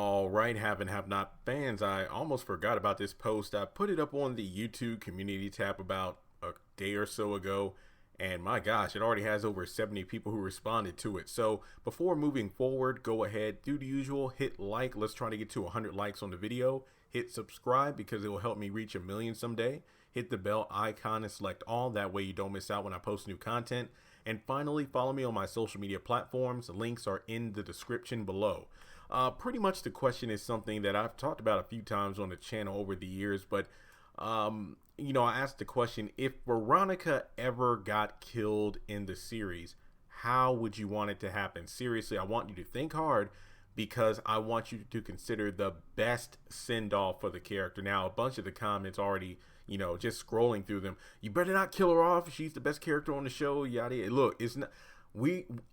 All right, have and have not fans. I almost forgot about this post. I put it up on the YouTube community tab about a day or so ago, and my gosh, it already has over 70 people who responded to it. So before moving forward, go ahead, do the usual, hit like. Let's try to get to 100 likes on the video. Hit subscribe because it will help me reach 1 million someday. Hit the bell icon and select all. That way you don't miss out when I post new content. And finally, follow me on my social media platforms. Links are in the description below. Pretty much the question is something that I've talked about a few times on the channel over the years, but I asked the question, if Veronica ever got killed in the series, how would you want it to happen? Seriously, I want you to think hard because I want you to consider the best send-off for the character. Now, a bunch of the comments already, just scrolling through them, you better not kill her off. She's the best character on the show, yada yada. Look, it's not,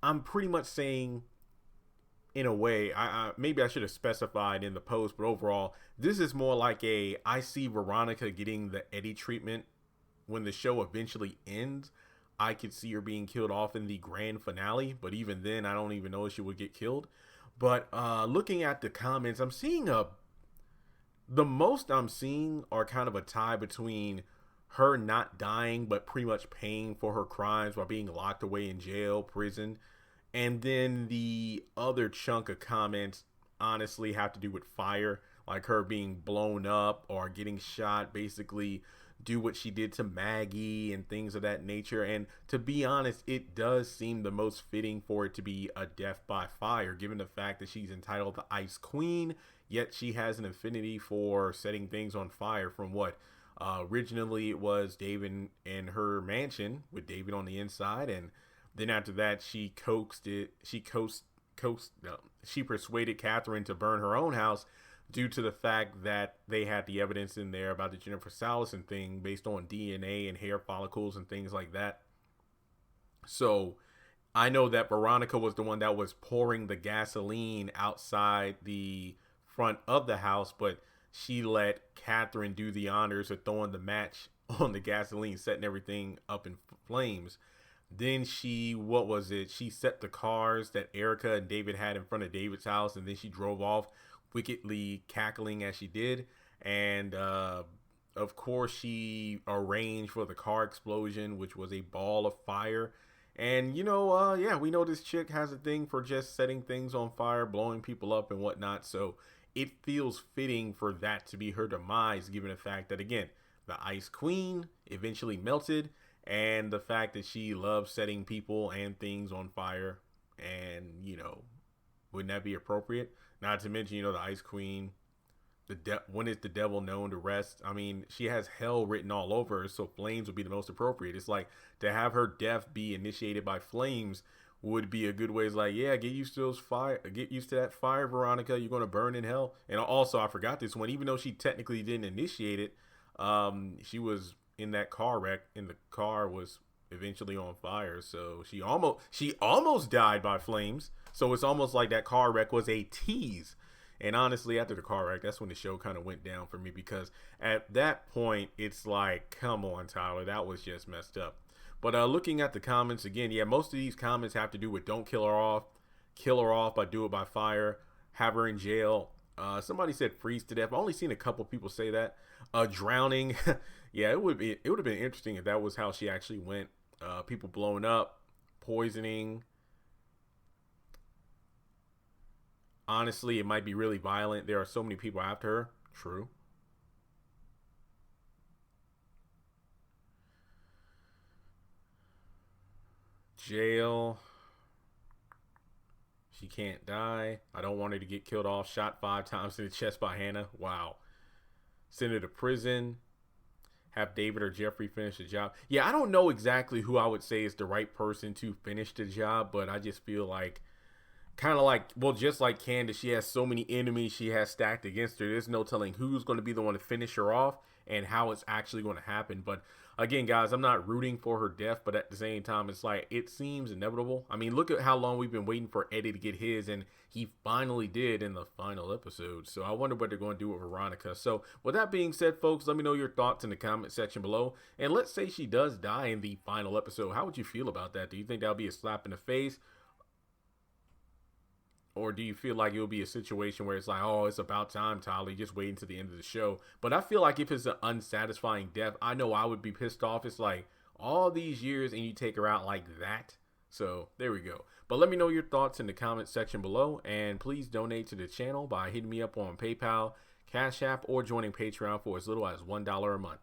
I'm pretty much saying, in a way, I maybe I should have specified in the post, but overall, this is more like I see Veronica getting the Eddie treatment when the show eventually ends. I could see her being killed off in the grand finale, but even then, I don't even know if she would get killed. But looking at the comments, the most I'm seeing are kind of a tie between her not dying, but pretty much paying for her crimes while being locked away in jail, prison. And then the other chunk of comments honestly have to do with fire, like her being blown up or getting shot, basically do what she did to Maggie and things of that nature. And to be honest, it does seem the most fitting for it to be a death by fire, given the fact that she's entitled the Ice Queen, yet she has an affinity for setting things on fire from what originally it was David in her mansion with David on the inside, and then after that, she persuaded Catherine to burn her own house due to the fact that they had the evidence in there about the Jennifer Salison thing based on DNA and hair follicles and things like that. So I know that Veronica was the one that was pouring the gasoline outside the front of the house, but she let Catherine do the honors of throwing the match on the gasoline, setting everything up in flames. Then she set the cars that Erica and David had in front of David's house, and then she drove off, wickedly cackling as she did. And of course, she arranged for the car explosion, which was a ball of fire. And we know this chick has a thing for just setting things on fire, blowing people up and whatnot. So it feels fitting for that to be her demise, given the fact that, again, the Ice Queen eventually melted, and the fact that she loves setting people and things on fire. And, wouldn't that be appropriate? Not to mention, the Ice Queen, when is the devil known to rest? I mean, she has hell written all over her, so flames would be the most appropriate. It's like to have her death be initiated by flames would be a good way. It's like, yeah, get used to those fire, get used to that fire, Veronica. You're going to burn in hell. And also, I forgot this one, even though she technically didn't initiate it, she was in that car wreck, and the car was eventually on fire. So she almost died by flames. So it's almost like that car wreck was a tease. And honestly, after the car wreck, that's when the show kind of went down for me, because at that point, it's like, come on, Tyler, that was just messed up. But looking at the comments again, yeah, most of these comments have to do with don't kill her off, but do it by fire, have her in jail. Somebody said freeze to death. I've only seen a couple people say that. Drowning. Yeah, it would have been interesting if that was how she actually went. People blown up, poisoning. Honestly, it might be really violent. There are so many people after her. True. Jail. She can't die. I don't want her to get killed off. Shot 5 times in the chest by Hannah. Wow. Send her to prison. Have David or Jeffrey finish the job. Yeah, I don't know exactly who I would say is the right person to finish the job, but I just feel like, just like Candace, she has so many enemies she has stacked against her. There's no telling who's going to be the one to finish her off and how it's actually going to happen. But again, guys, I'm not rooting for her death, but at the same time, it's like, it seems inevitable. I mean, look at how long we've been waiting for Eddie to get his, and he finally did in the final episode. So I wonder what they're going to do with Veronica. So with that being said, folks, let me know your thoughts in the comment section below. And let's say she does die in the final episode. How would you feel about that? Do you think that'll be a slap in the face? Or do you feel like it'll be a situation where it's like, oh, it's about time, Tyler, just wait until the end of the show? But I feel like if it's an unsatisfying death, I know I would be pissed off. It's like all these years and you take her out like that. So there we go. But let me know your thoughts in the comment section below. And please donate to the channel by hitting me up on PayPal, Cash App, or joining Patreon for as little as $1 a month.